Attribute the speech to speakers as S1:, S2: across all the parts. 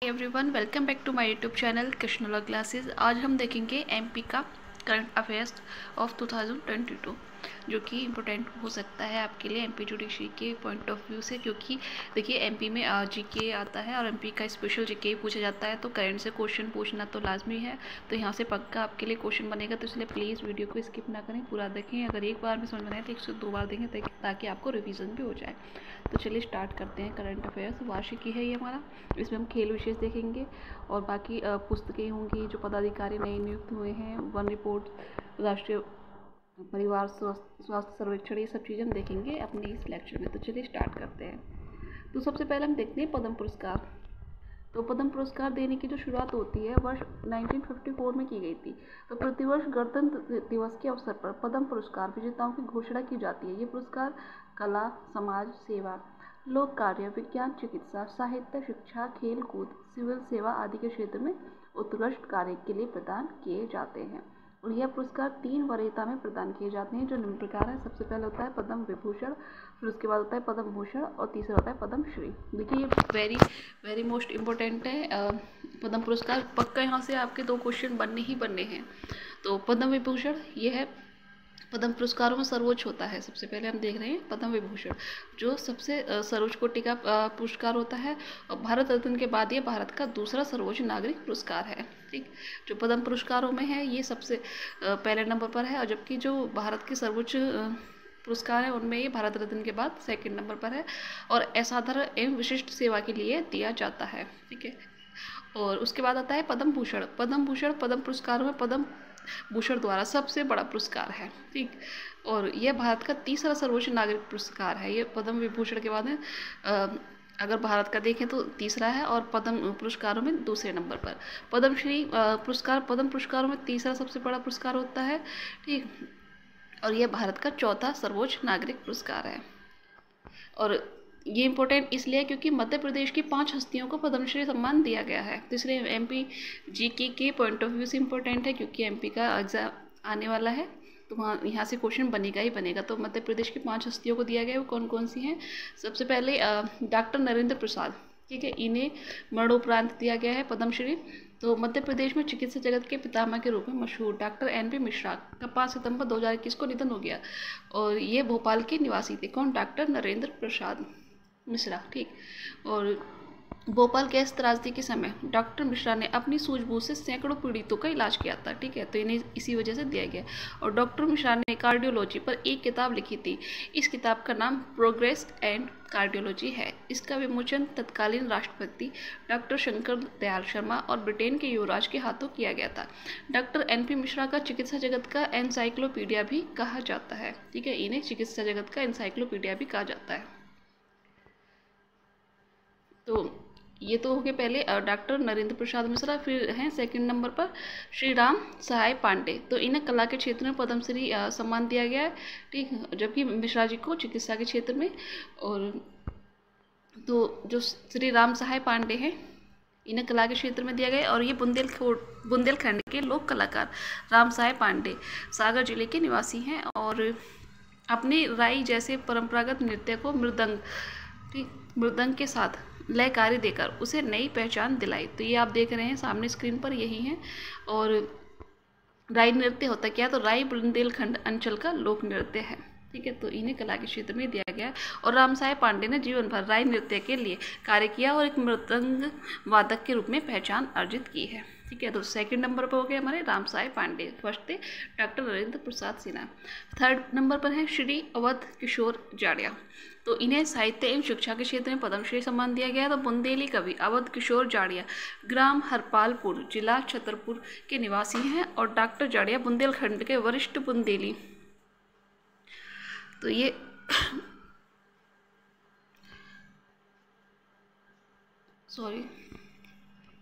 S1: Everyone, welcome back to my YouTube channel Krishna law classes. आज हम देखेंगे एमपी का करंट अफेयर्स ऑफ 2022, जो कि इम्पोर्टेंट हो सकता है आपके लिए एमपी जुडिशरी के पॉइंट ऑफ व्यू से, क्योंकि देखिए एमपी में जीके आता है और एमपी का स्पेशल जीके पूछा जाता है, तो करंट से क्वेश्चन पूछना तो लाजमी है। तो यहाँ से पक्का आपके लिए क्वेश्चन बनेगा, तो इसलिए प्लीज़ वीडियो को स्किप ना करें, पूरा देखें। अगर एक बार में समझ में आए तो 102 बार देखें, ताकि आपको रिविज़न भी हो जाए। तो चलिए स्टार्ट करते हैं। करंट अफेयर्स वार्षिकी है ये हमारा, इसमें हम खेल विशेष देखेंगे और बाकी पुस्तकें होंगी जो पदाधिकारी नए नियुक्त हुए हैं, वन रिपोर्ट, राष्ट्रीय परिवार स्वास्थ्य सर्वेक्षण, ये सब चीज़ें हम देखेंगे अपने इस लेक्चर में। तो चलिए स्टार्ट करते हैं। तो सबसे पहले हम देखते हैं पद्म पुरस्कार। तो पद्म पुरस्कार देने की जो शुरुआत होती है वर्ष 1954 में की गई थी। तो प्रतिवर्ष गणतंत्र दिवस के अवसर पर पद्म पुरस्कार विजेताओं की घोषणा की जाती है। ये पुरस्कार कला, समाज सेवा, लोक कार्य, विज्ञान, चिकित्सा, साहित्य, शिक्षा, खेल कूद, सिविल सेवा आदि के क्षेत्र में उत्कृष्ट कार्य के लिए प्रदान किए जाते हैं। और यह पुरस्कार 3 वरीयता में प्रदान किए जाते हैं, जो निम्न प्रकार है। सबसे पहले होता है पद्म विभूषण, फिर उसके बाद होता है पद्म भूषण और तीसरा होता है पद्म श्री। देखिए ये वेरी मोस्ट इम्पोर्टेंट है पद्म पुरस्कार। पक्का यहाँ से आपके 2 क्वेश्चन बनने ही बनने हैं। तो पद्म विभूषण ये है पद्म पुरस्कारों में सर्वोच्च होता है। सबसे पहले हम देख रहे हैं पद्म विभूषण, जो सबसे सर्वोच्च कोटि का पुरस्कार होता है, और भारत रत्न के बाद ये भारत का दूसरा सर्वोच्च नागरिक पुरस्कार है। ठीक, जो पद्म पुरस्कारों में है ये सबसे पहले नंबर पर है, और जबकि जो भारत के सर्वोच्च पुरस्कार है उनमें ये भारत रत्न के बाद सेकंड नंबर पर है, और असाधारण एवं विशिष्ट सेवा के लिए दिया जाता है। ठीक है, और उसके बाद आता है पद्म भूषण। पद्म भूषण पद्म पुरस्कारों में पद्म भूषण द्वारा सबसे बड़ा पुरस्कार है। ठीक, और यह भारत का तीसरा सर्वोच्च नागरिक पुरस्कार है। ये पद्म विभूषण के बाद में अगर भारत का देखें तो तीसरा है, और पद्म पुरस्कारों में दूसरे नंबर पर। पद्मश्री पुरस्कार पद्म पुरस्कारों में तीसरा सबसे बड़ा पुरस्कार होता है। ठीक, और यह भारत का चौथा सर्वोच्च नागरिक पुरस्कार है। और ये इम्पोर्टेंट इसलिए क्योंकि मध्य प्रदेश की 5 हस्तियों को पद्मश्री सम्मान दिया गया है। तो इसलिए एमपी जीके के पॉइंट ऑफ व्यू से इम्पोर्टेंट है, क्योंकि एमपी का एग्जाम आने वाला है, तो वहाँ यहाँ से क्वेश्चन बनेगा ही बनेगा। तो मध्य प्रदेश की 5 हस्तियों को दिया गया है, वो कौन कौन सी हैं? सबसे पहले डॉक्टर नरेंद्र प्रसाद, ठीक है, इन्हें मरणोपरांत दिया गया है पद्मश्री। तो मध्य प्रदेश में चिकित्सा जगत के पितामह के रूप में मशहूर डॉक्टर एन.पी. मिश्रा का 5 सितंबर 2021 को निधन हो गया, और ये भोपाल के निवासी थे। कौन? डॉक्टर नरेंद्र प्रसाद मिश्रा। ठीक, और भोपाल गैस त्रासदी के समय डॉक्टर मिश्रा ने अपनी सूझबूझ से सैकड़ों पीड़ितों का इलाज किया था। ठीक है, तो इन्हें इसी वजह से दिया गया। और डॉक्टर मिश्रा ने कार्डियोलॉजी पर एक किताब लिखी थी। इस किताब का नाम प्रोग्रेस एंड कार्डियोलॉजी है। इसका विमोचन तत्कालीन राष्ट्रपति डॉक्टर शंकर दयाल शर्मा और ब्रिटेन के युवराज के हाथों किया गया था। Doctor NP. मिश्रा का चिकित्सा जगत का एनसाइक्लोपीडिया भी कहा जाता है। ठीक है, इन्हें चिकित्सा जगत का एनसाइक्लोपीडिया भी कहा जाता है। तो ये तो हो गए पहले डॉक्टर नरेंद्र प्रसाद मिश्रा। फिर हैं सेकंड नंबर पर श्री राम सहाय पांडे। तो इन्हें कला के क्षेत्र में पद्मश्री सम्मान दिया गया है। ठीक, जबकि मिश्रा जी को चिकित्सा के क्षेत्र में। और तो जो श्री राम सहाय पांडे हैं इन्हें कला के क्षेत्र में दिया गया, और ये बुंदेलखंड के लोक कलाकार राम सहाय पांडे सागर जिले के निवासी हैं, और अपने राई जैसे परंपरागत नृत्य को मृदंग के साथ लय कार्य देकर उसे नई पहचान दिलाई। तो ये आप देख रहे हैं सामने स्क्रीन पर, यही है। और राई नृत्य होता क्या? तो राई बुंदेलखंड अंचल का लोक नृत्य है। ठीक है, तो इन्हें कला के क्षेत्र में दिया गया। और राम सहाय पांडे ने जीवन भर राई नृत्य के लिए कार्य किया और एक मृदंग वादक के रूप में पहचान अर्जित की है। ठीक है, तो सेकंड नंबर पर हो गए हमारे राम सहाय पांडे। फर्स्ट थे doctor Narendra Prasad Sinha. Third number पर है श्री अवध किशोर जाड़िया। तो इन्हें साहित्य एवं शिक्षा के क्षेत्र में पद्मश्री सम्मान दिया गया। तो बुंदेली कवि अवध किशोर जाड़िया ग्राम हरपालपुर, जिला छतरपुर के निवासी हैं, और डॉक्टर जाड़िया बुंदेलखंड के वरिष्ठ बुंदेली। तो ये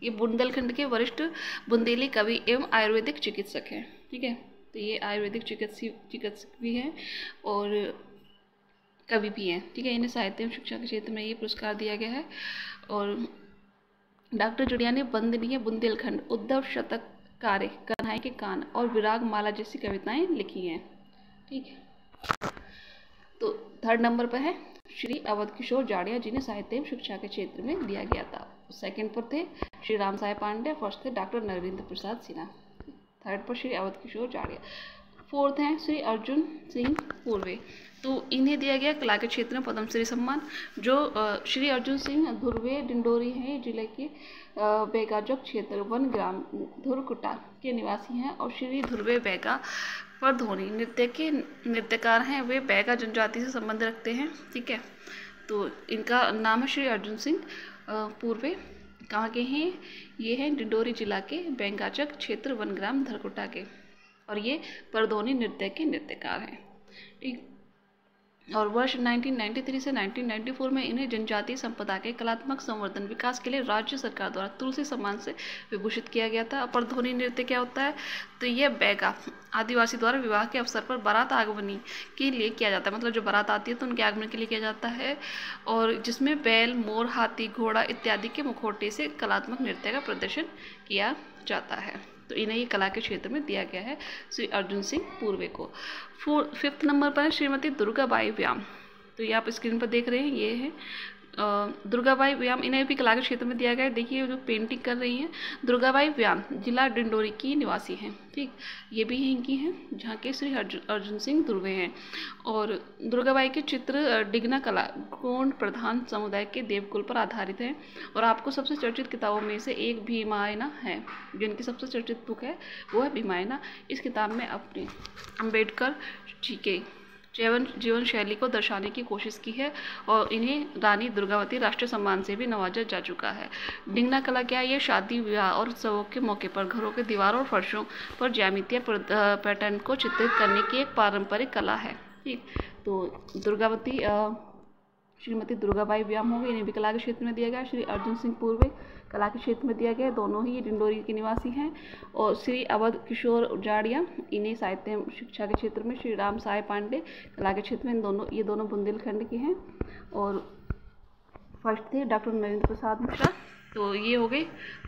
S1: ये बुंदेलखंड के वरिष्ठ बुंदेली कवि एवं आयुर्वेदिक चिकित्सक हैं। ठीक है, तो ये आयुर्वेदिक चिकित्सक भी हैं और कवि भी हैं। ठीक है, इन्हें साहित्य एवं शिक्षा के क्षेत्र में ये पुरस्कार दिया गया है। और डॉक्टर जुड़िया ने वंदनीय बुंदेलखंड, उद्धव शतक कार्य, कन्हाई के कान और विराग माला जैसी कविताएं लिखी हैं। ठीक है, तो थर्ड नंबर पर है श्री अवध किशोर जाड़िया, जिन्हें साहित्य एवं शिक्षा के क्षेत्र में दिया गया था। सेकंड पर थे श्री राम साय पांडे, फर्स्ट थे डॉक्टर नरेंद्र प्रसाद सिन्हा, थर्ड पर श्री अवध किशोर जाड़िया, फोर्थ हैं श्री अर्जुन सिंह पूर्वे। तो इन्हें दिया गया कला के क्षेत्र में पद्मश्री सम्मान। जो श्री अर्जुन सिंह धुर्वे डिंडोरी हैं, जिले के बेगाजक क्षेत्र वन ग्राम धुरकुटा के निवासी हैं, और श्री धुर्वे बैगा परधोनी नृत्यकार हैं। वे बैगा जनजाति से संबंध रखते हैं। ठीक है, तो इनका नाम है श्री अर्जुन सिंह पूर्वे। कहाँ के हैं? ये हैं डिंडोरी जिला के बेगाजक क्षेत्र वन ग्राम धुरकुटा के, और ये परधोनी नृत्य के नृत्यकार हैं। ठीक, और वर्ष 1993 से 1994 में इन्हें जनजातीय संपदा के कलात्मक संवर्धन विकास के लिए राज्य सरकार द्वारा तुलसी सम्मान से विभूषित किया गया था। परधोनी नृत्य क्या होता है? तो यह बैगा आदिवासी द्वारा विवाह के अवसर पर बारात आगमनी के लिए किया जाता है, मतलब जो बारात आती है तो उनके आगमन के लिए किया जाता है, और जिसमें बैल, मोर, हाथी, घोड़ा इत्यादि के मुखौटे से कलात्मक नृत्य का प्रदर्शन किया जाता है। तो इन्हें ये कला के क्षेत्र में दिया गया है श्री अर्जुन सिंह पूर्वे को। फिफ्थ नंबर पर है श्रीमती दुर्गाबाई व्याम। तो ये आप स्क्रीन पर देख रहे हैं, ये है दुर्गाबाई व्याम। इन्हें भी कला के क्षेत्र में दिया गया है। देखिए जो पेंटिंग कर रही हैं, दुर्गाबाई व्याम जिला डिंडोरी की निवासी हैं। ठीक, ये भी इनकी हैं, जहाँ के श्री अर्जुन सिंह धुर्वे हैं। और दुर्गाबाई के चित्र डिग्ना कला गोंड प्रधान समुदाय के देवकुल पर आधारित है, और आपको सबसे चर्चित किताबों में से एक भीमायना है। जिनकी सबसे चर्चित बुक है वो है भीमायना। इस किताब में अपने अम्बेडकर जी के जीवन शैली को दर्शाने की कोशिश की है, और इन्हें रानी दुर्गावती राष्ट्रीय सम्मान से भी नवाजा जा चुका है। डिंगना कला क्या है? ये शादी, विवाह और उत्सवों के मौके पर घरों के दीवारों और फर्शों पर ज्यामितीय पैटर्न को चित्रित करने की एक पारंपरिक कला है। ठीक, तो दुर्गावती श्रीमती दुर्गाबाई व्याम हो गई, इन्हें भी कला के क्षेत्र में दिया गया। श्री अर्जुन सिंह पूर्वे कला के क्षेत्र में दिया गया, दोनों ही डिंडोरी के निवासी हैं। और श्री अवध किशोर जाड़िया, इन्हें साहित्य शिक्षा के क्षेत्र में। श्री राम साय पांडे कला के क्षेत्र में, ये दोनों बुंदेलखंड के हैं। और फर्स्ट थे डॉक्टर नरेंद्र प्रसाद मिश्रा। तो ये हो गए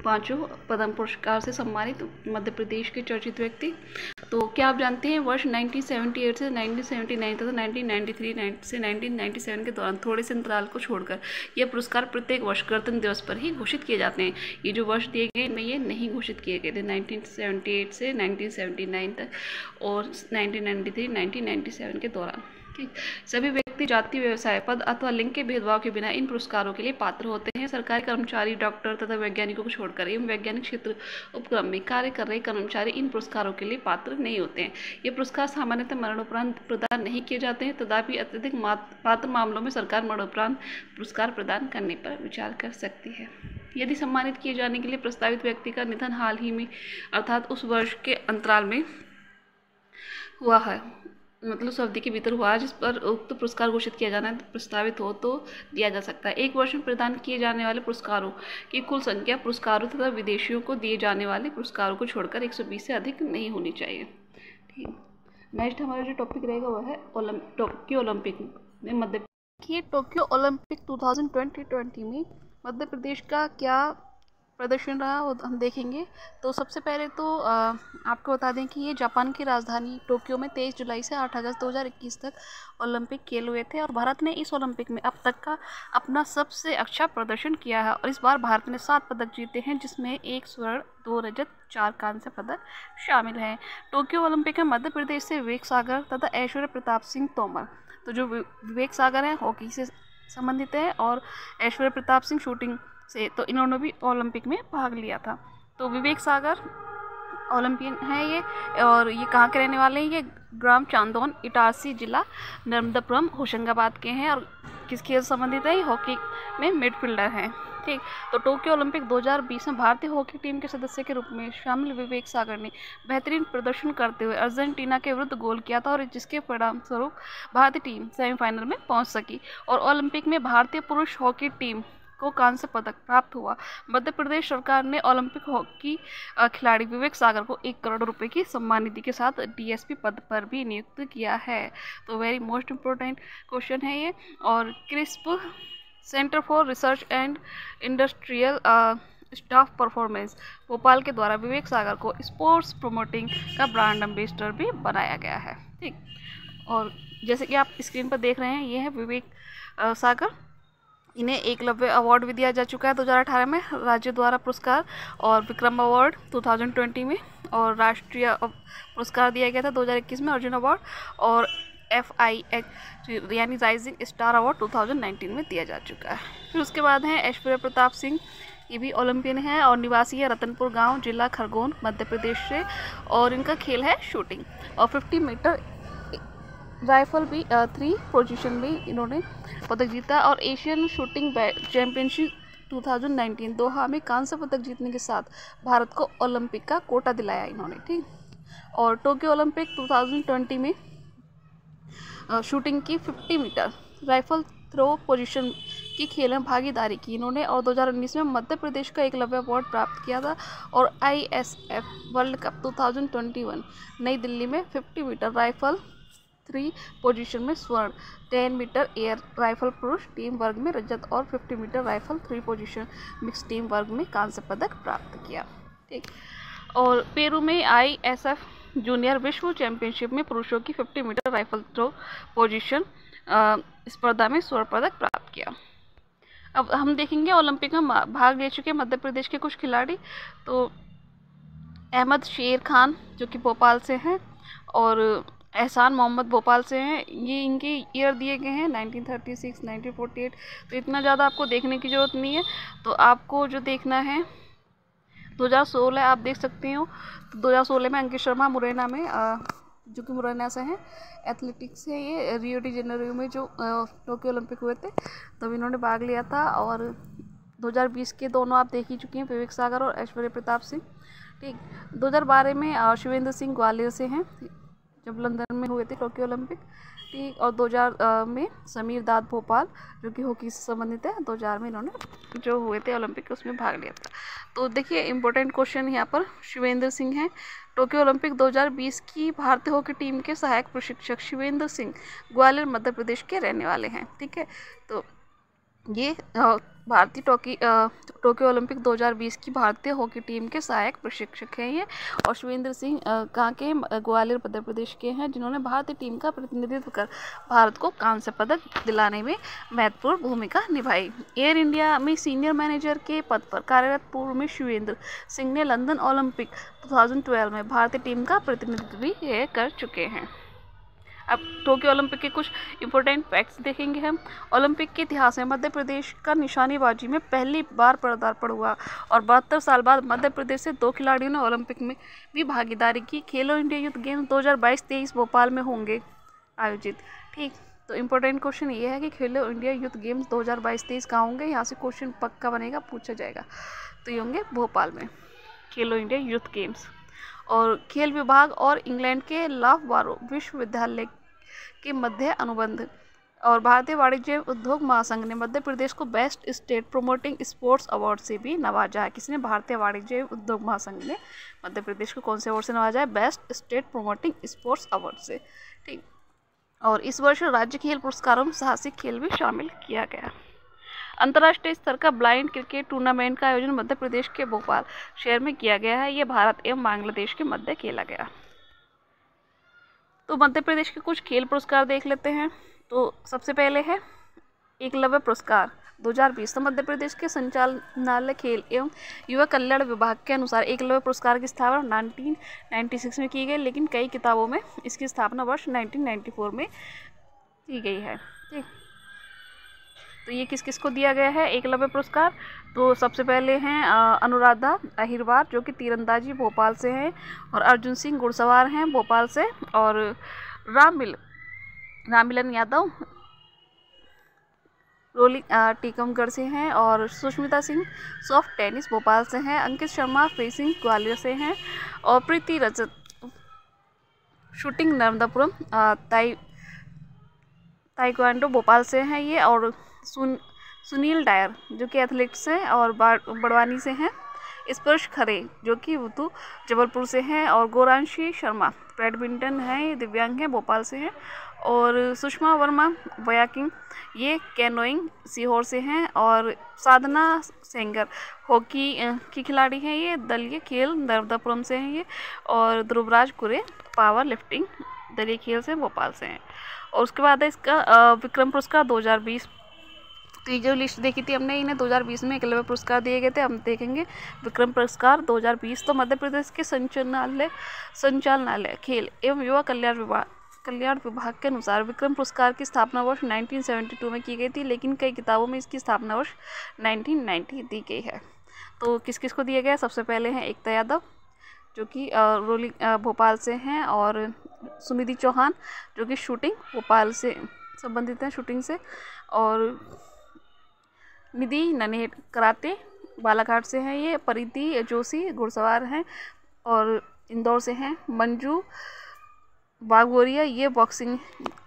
S1: पांचों पद्म पुरस्कार से सम्मानित मध्य प्रदेश के चर्चित व्यक्ति। तो क्या आप जानते हैं वर्ष 1978 से 1979 तथा 1993 से 1997 के दौरान थोड़े से अंतराल को छोड़कर यह पुरस्कार प्रत्येक वर्ष गणतंत्र दिवस पर ही घोषित किए जाते हैं। ये जो वर्ष दिए गए इनमें ये नहीं घोषित किए गए थे 1978 से 1979 तक और 1993 1997 के दौरान। ठीक, सभी व्यक्ति जाति, व्यवसाय, पद अथवा लिंग के भेदभाव के बिना इन पुरस्कारों के लिए पात्र होते हैं। सरकारी कर्मचारी, डॉक्टर तथा वैज्ञानिकों को छोड़कर एवं वैज्ञानिक क्षेत्र उपक्रम में कार्य कर रहे कर्मचारी इन पुरस्कारों के लिए पात्र नहीं होते हैं। ये पुरस्कार सामान्यतः मरणोपरांत प्रदान नहीं किए जाते हैं, तथापि अत्यधिक पात्र मामलों में सरकार मरणोपरांत पुरस्कार प्रदान करने पर विचार कर सकती है। यदि सम्मानित किए जाने के लिए प्रस्तावित व्यक्ति का निधन हाल ही में अर्थात उस वर्ष के अंतराल में हुआ है, मतलब उस अवधि के भीतर हुआ जिस पर उक्त पुरस्कार घोषित किया जाना है, प्रस्तावित हो तो दिया जा सकता है। एक वर्ष में प्रदान किए जाने वाले पुरस्कारों की कुल संख्या पुरस्कारों तथा विदेशियों को दिए जाने वाले पुरस्कारों को छोड़कर 120 से अधिक नहीं होनी चाहिए। ठीक, नेक्स्ट हमारा जो टॉपिक रहेगा वह है टोक्यो ओलंपिक में मध्य प्रदेश। टोक्यो ओलंपिक 2020 में मध्य प्रदेश का क्या प्रदर्शन रहा वो हम देखेंगे। तो सबसे पहले तो आपको बता दें कि ये जापान की राजधानी टोक्यो में 23 जुलाई से 8 अगस्त 2021 तक ओलंपिक खेल हुए थे, और भारत ने इस ओलंपिक में अब तक का अपना सबसे अच्छा प्रदर्शन किया है। और इस बार भारत ने 7 पदक जीते हैं, जिसमें 1 स्वर्ण, 2 रजत, 4 कांस्य पदक शामिल हैं। टोक्यो ओलंपिक में मध्य प्रदेश से विवेक सागर तथा ऐश्वर्य प्रताप सिंह तोमर, तो जो विवेक सागर हैं हॉकी से संबंधित है और ऐश्वर्य प्रताप सिंह शूटिंग से, तो इन्होंने भी ओलंपिक में भाग लिया था। तो विवेक सागर ओलंपियन है ये, और ये कहाँ के रहने वाले हैं? ये ग्राम चांदौन, इटारसी जिला, नर्मदापुरम, होशंगाबाद के हैं, और किस खेल से संबंधित है? हॉकी में मिडफील्डर हैं। ठीक, तो टोक्यो ओलंपिक 2020 में भारतीय हॉकी टीम के सदस्य के रूप में शामिल विवेक सागर ने बेहतरीन प्रदर्शन करते हुए अर्जेंटीना के विरुद्ध गोल किया था, और जिसके परिणाम स्वरूप भारतीय टीम सेमीफाइनल में पहुंच सकी और ओलंपिक में भारतीय पुरुष हॉकी टीम को कांस्य पदक प्राप्त हुआ। मध्य प्रदेश सरकार ने ओलंपिक हॉकी खिलाड़ी विवेक सागर को 1 करोड़ रुपए की सम्मान निधि के साथ डीएसपी पद पर भी नियुक्त किया है। तो वेरी मोस्ट इम्पोर्टेंट क्वेश्चन है ये। और crisp centre for research and industrial staff performance Bhopal के द्वारा विवेक सागर को स्पोर्ट्स प्रमोटिंग का ब्रांड एम्बेसडर भी बनाया गया है। ठीक, और जैसे कि आप स्क्रीन पर देख रहे हैं, ये है विवेक सागर, इन्हें एकलव्य अवार्ड भी दिया जा चुका है 2018 में राज्य द्वारा पुरस्कार, और विक्रम अवार्ड 2020 में, और राष्ट्रीय पुरस्कार दिया गया था 2021 में अर्जुन अवार्ड, और FIH यानी राइजिंग स्टार अवार्ड 2019 में दिया जा चुका है। फिर उसके बाद हैं ऐश्वर्या प्रताप सिंह, ये भी ओलंपियन है और निवासी है रतनपुर गांव, जिला खरगोन, मध्य प्रदेश से, और इनका खेल है शूटिंग, और 50 मीटर राइफल भी 3 पोजीशन में इन्होंने पदक जीता, और एशियन शूटिंग चैंपियनशिप 2019 दोहा में कांस्य पदक जीतने के साथ भारत को ओलंपिक का कोटा दिलाया इन्होंने, ठीक। और टोक्यो ओलंपिक 2020 में शूटिंग की 50 मीटर राइफल थ्रो पोजीशन की खेल में भागीदारी की इन्होंने, और 2019 में मध्य प्रदेश का एकलव्य अवार्ड प्राप्त किया था। और ISF वर्ल्ड कप 2021 नई दिल्ली में 50 मीटर राइफल 3 पोजीशन में स्वर्ण, 10 मीटर एयर राइफल पुरुष टीम वर्ग में रजत, और 50 meter rifle 3 position mix team वर्ग में कांस्य पदक प्राप्त किया, ठीक। और पेरू में ISF जूनियर विश्व चैंपियनशिप में पुरुषों की 50 मीटर राइफल थ्रो पोजीशन स्पर्धा में स्वर्ण पदक प्राप्त किया। अब हम देखेंगे ओलंपिक में भाग ले चुके मध्य प्रदेश के कुछ खिलाड़ी। तो अहमद शेर खान जो कि भोपाल से हैं, और एहसान मोहम्मद भोपाल से हैं। ये इनके ईयर दिए गए हैं 1936, 1948, तो इतना ज़्यादा आपको देखने की ज़रूरत नहीं है। तो आपको जो देखना है 2016 आप देख सकते हो। तो 2016 में अंकित शर्मा मुरैना में, जो कि मुरैना से हैं, एथलेटिक्स है ये, रियो डी जेनेरियो में जो टोक्यो ओलंपिक हुए थे तब इन्होंने भाग लिया था। और 2020 के दोनों आप देख ही चुके हैं, विवेक सागर और ऐश्वर्या प्रताप सिंह, ठीक। 2012 में शिवेंद्र सिंह ग्वालियर से हैं, जब लंदन में हुए थे टोक्यो ओलंपिक, ठीक। और 2000 में समीर दाद भोपाल जो कि हॉकी से संबंधित है, 2000 में इन्होंने जो हुए थे ओलंपिक उसमें भाग लिया था। तो देखिए इंपॉर्टेंट क्वेश्चन यहाँ पर शिवेंद्र सिंह हैं। टोक्यो ओलंपिक 2020 की भारतीय हॉकी टीम के सहायक प्रशिक्षक शिवेंद्र सिंह ग्वालियर मध्य प्रदेश के रहने वाले हैं, ठीक है। तो ये भारतीय टोक्यो ओलंपिक 2020 की भारतीय हॉकी टीम के सहायक प्रशिक्षक हैं ये। और शिवेंद्र सिंह कहाँ के, ग्वालियर मध्य प्रदेश के हैं, जिन्होंने भारतीय टीम का प्रतिनिधित्व कर भारत को कांस्य पदक दिलाने में महत्वपूर्ण भूमिका निभाई। एयर इंडिया में सीनियर मैनेजर के पद पर कार्यरत पूर्व में शिवेंद्र सिंह ने लंदन ओलंपिक 2012 में भारतीय टीम का प्रतिनिधित्व भी कर चुके हैं। अब टोक्यो ओलंपिक के कुछ इंपॉर्टेंट फैक्ट्स देखेंगे हम। ओलंपिक के इतिहास में मध्य प्रदेश का निशानेबाजी में पहली बार पदार्पण हुआ, और 72 साल बाद मध्य प्रदेश से 2 खिलाड़ियों ने ओलंपिक में भी भागीदारी की। खेलो इंडिया यूथ गेम्स 2022-23 भोपाल में होंगे आयोजित, ठीक। तो इम्पोर्टेंट क्वेश्चन ये है कि खेलो इंडिया यूथ गेम्स 2022-23 कहाँ होंगे, यहाँ से क्वेश्चन पक्का बनेगा, पूछा जाएगा। तो ये होंगे भोपाल में खेलो इंडिया यूथ गेम्स। और खेल विभाग और इंग्लैंड के लाफबारो विश्वविद्यालय के मध्य अनुबंध, और भारतीय वाणिज्य उद्योग महासंघ ने मध्य प्रदेश को best state promoting sports award से भी नवाजा है। किसने, भारतीय वाणिज्य उद्योग महासंघ ने मध्य प्रदेश को कौन से अवार्ड से नवाजा है, best state promoting sports award से, ठीक। और इस वर्ष राज्य खेल पुरस्कारों में साहसिक खेल भी शामिल किया गया। अंतर्राष्ट्रीय स्तर का ब्लाइंड क्रिकेट टूर्नामेंट का आयोजन मध्य प्रदेश के भोपाल शहर में किया गया है। ये भारत एवं बांग्लादेश के मध्य खेला गया। तो मध्य प्रदेश के कुछ खेल पुरस्कार देख लेते हैं। तो सबसे पहले है एकलव्य पुरस्कार 2020। तो मध्य प्रदेश के संचालनालय खेल एवं युवा कल्याण विभाग के अनुसार एकलव्य पुरस्कार की स्थापना 1996 में की गई, लेकिन कई किताबों में इसकी स्थापना वर्ष 1994 में की गई है, ठीक। तो ये किस किस को दिया गया है एकलव्य पुरस्कार। तो सबसे पहले हैं अनुराधा अहिरवार जो कि तीरंदाजी भोपाल से हैं, और अर्जुन सिंह घुड़सवार हैं भोपाल से, और राममिलन यादव रोलिंग टीकमगढ़ से हैं, और सुष्मिता सिंह सॉफ्ट टेनिस भोपाल से हैं, अंकित शर्मा फेंसिंग ग्वालियर से हैं, और प्रीति रजत शूटिंग नर्मदापुरम ताइक्वांडो भोपाल से हैं ये, और सुनील डायर जो कि एथलेटिक्स हैं और बड़वानी से हैं, स्पर्श खरे जो कि वुतु जबलपुर से हैं, और गौरांशी शर्मा बैडमिंटन हैं, दिव्यांग हैं भोपाल से हैं, और सुषमा वर्मा बयाकिंग ये कैनोइंग सीहोर से हैं, और साधना सेंगर हॉकी की खिलाड़ी हैं ये, दलीय खेल नर्मदापुरम से हैं ये, और ध्रुवराज कुरे पावर लिफ्टिंग दलीय खेल से भोपाल से हैं। और उसके बाद है इसका विक्रम पुरस्कार 2020। तो ये जो लिस्ट देखी थी हमने, इन्हें 2020 में एकलव्य पुरस्कार दिए गए थे। हम देखेंगे विक्रम पुरस्कार 2020। तो मध्य प्रदेश के संचालनालय खेल एवं युवा कल्याण विभाग के अनुसार विक्रम पुरस्कार की स्थापना वर्ष 1972 में की गई थी, लेकिन कई किताबों में इसकी स्थापना वर्ष 1990 दी गई है। तो किस किस को दिया गया है? सबसे पहले हैं एकता यादव जो कि भोपाल से हैं, और सुनिधि चौहान जो कि शूटिंग भोपाल से संबंधित हैं, शूटिंग से, और निधि ननेर कराटे बालाघाट से हैं ये। परिधि जोशी घुड़सवार हैं और इंदौर से हैं। मंजू बागोरिया ये बॉक्सिंग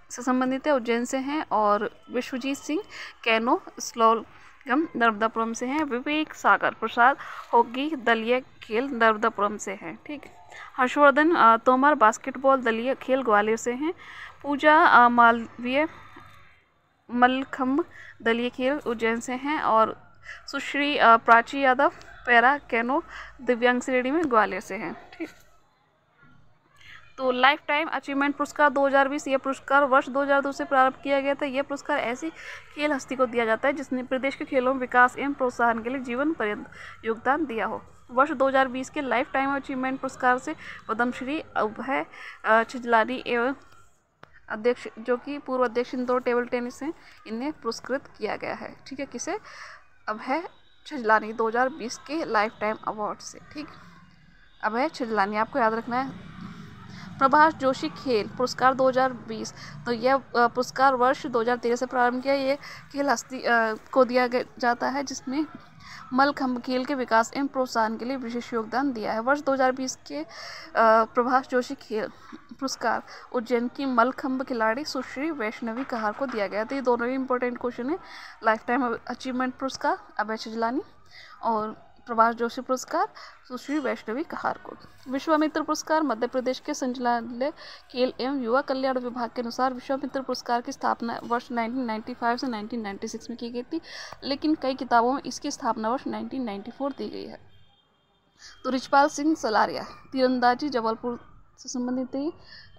S1: से संबंधित है, उज्जैन से हैं। और विश्वजीत सिंह कैनो स्लॉलम नर्मदापुरम से हैं। विवेक सागर प्रसाद हॉकी दलीय खेल नर्मदापुरम से हैं। ठीक। हर्षवर्धन तोमर बास्केटबॉल दलीय खेल ग्वालियर से हैं। पूजा मालवीय मल्लखम्ब दलीय खेल उज्जैन से हैं। और सुश्री प्राची यादव पैरा कैनो दिव्यांग श्रेणी में ग्वालियर से हैं। ठीक। तो लाइफ टाइम अचीवमेंट पुरस्कार 2020, यह पुरस्कार वर्ष 2002 से प्रारंभ किया गया था। यह पुरस्कार ऐसी खेल हस्ती को दिया जाता है जिसने प्रदेश के खेलों में विकास एवं प्रोत्साहन के लिए जीवन पर्यंत योगदान दिया हो। वर्ष 2020 के लाइफ टाइम अचीवमेंट पुरस्कार से पद्मश्री अभय छिजलानी एवं अध्यक्ष जो कि पूर्व अध्यक्ष इंदौर टेबल टेनिस हैं, इन्हें पुरस्कृत किया गया है। ठीक है, किसे? अभय छिजलानी 2020 के लाइफ टाइम अवार्ड से। ठीक, अभय छिजलानी आपको याद रखना है। प्रभाष जोशी खेल पुरस्कार 2020, तो यह पुरस्कार वर्ष 2013 से प्रारंभ किया। ये खेल हस्ती को दिया जाता है जिसमें मल्लखम्ब खेल के विकास एवं प्रोत्साहन के लिए विशेष योगदान दिया है। वर्ष 2020 के प्रभाष जोशी खेल पुरस्कार उज्जैन की मल्लखम्ब खिलाड़ी सुश्री वैष्णवी कहार को दिया गया। तो ये दोनों ही इंपॉर्टेंट क्वेश्चन है। लाइफ टाइम अचीवमेंट पुरस्कार अभय छिजलानी और प्रभाष जोशी पुरस्कार सुश्री वैष्णवी कहार को। विश्वामित्र पुरस्कार मध्य प्रदेश के संचालनालय खेल एवं युवा कल्याण विभाग के अनुसार विश्वामित्र पुरस्कार की स्थापना वर्ष 1995 से 1996 में की गई थी, लेकिन कई किताबों में इसकी स्थापना वर्ष 1994 दी गई है। तो रिचपाल सिंह सलारिया तीरंदाजी जबलपुर से संबंधित है,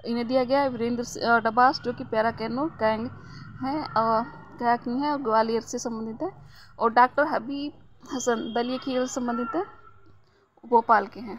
S1: इन्हें दिया गया है। वीरेंद्र डबास जो कि पैरा कैनो कैंग है कयाकिंग है और ग्वालियर से संबंधित है। और डॉक्टर हबीब हसन दलीय खेल संबंधित है, भोपाल के हैं।